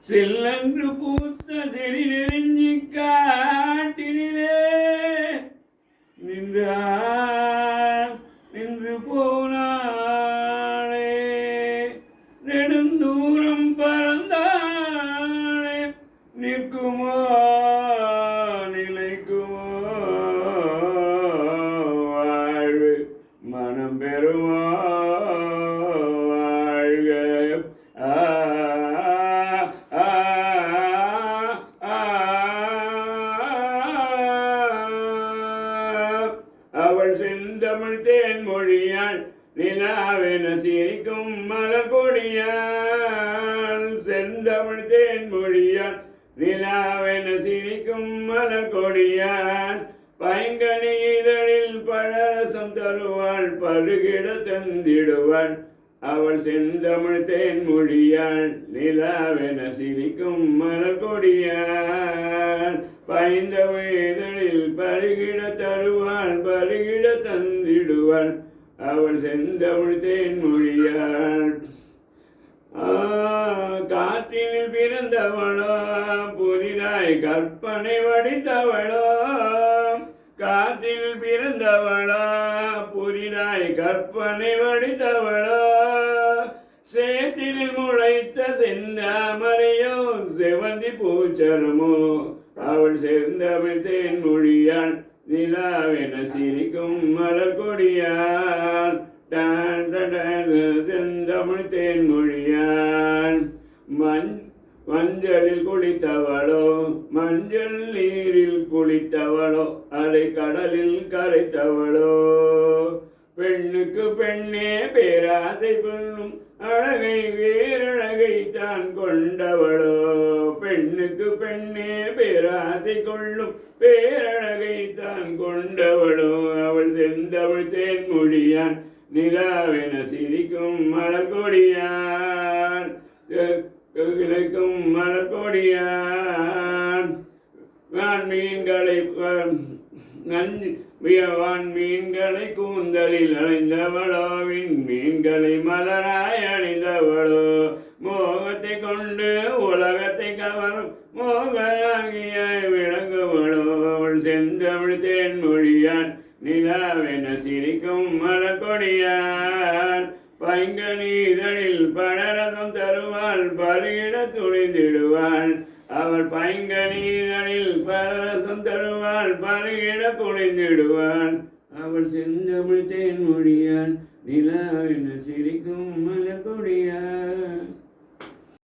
செல்லன்று பூத்த செறி நெறிஞ்சி காட்டினிலே நின்று போனாளே. நெடுந்தூரம் பறந்தாளே நிற்குமோ நிலைக்குமோ வாழ்வு மனம் பெறுமோ வாழ்க. அவள் செந்தமிழ் தேன்மொழியாள் நிலாவென சிரிக்கும் மலர் கொடியாள். செந்தமிழ் தேன்மொழியாள் நிலாவென சிரிக்கும் மலர் கொடியாள். பைங்கனி இதழில் பழரசம் தருவாள் பருகிட தந்திடுவாள். அவள் செந்தமிழ் தேன்மொழியாள் நிலாவென சிரிக்கும் மலர் கொடியாள். பைந்தமிழ் இதழில் பருகிட தருவாள் பருகிட தந்திடுவாள். அவள் செந்தமிழ் தேன்மொழியாள். காற்றினில் பிறந்தவளோ புதிதாய் கற்பனை வடித்தவளோ. காற்றில் பிறந்தவளோ புதிதாய் கற்பனை வடித்தவளோ. சேற்றில் முளைத்த செந்தாமரையோ செவந்தி பூச்சரமோ. அவள் செந்தமிழ் தேன்மொழியாள் நிலாவென சிரிக்கும் மலர் கொடியாள். செந்தமிழ் தேன்மொழியாள். மஞ்சளில் குளித்தவளோ மஞ்சள் நீரில் குளித்தவளோ அலை கடலில் கரைத்தவளோ. பெண்ணுக்கு பெண்ணே பேராசை கொள்ளும் அழகை வேறழகை தான் கொண்டவளோ. பெண்ணுக்கு பெண்ணே பேராசை கொள்ளும் பேரழகை தான் கொண்டவளோ. அவள் செந்தமிழ் தேன்மொழியான் நிலாவென சிரிக்கும் மலர் கொடியான். கிழக்கும் மலர் கொடியான். மீன்களை கூந்தலில் அணிந்தவளோ. மீன்களை மலராய் அணிந்தவளோ. மோகத்தை கொண்டு உலகத்தை கவரும் மோகனாகியாய் விளங்குவளோ. அவள் செந்தமிழ் தேன்மொழியான் நிலாவென சிரிக்கும் மலர் கொடியான். பைங்கனி இதழில் பழரசம் தருவாள் பருகிட துணிந்திடுவாள். அவள் பைங்கனி இதழில் பழரசம் தருவாள் பருகிட குளிந்திடுவாள். அவள் செந்தமிழ் தேன்மொழியாள் நிலாவென சிரிக்கும் மலர் கொடியாள்.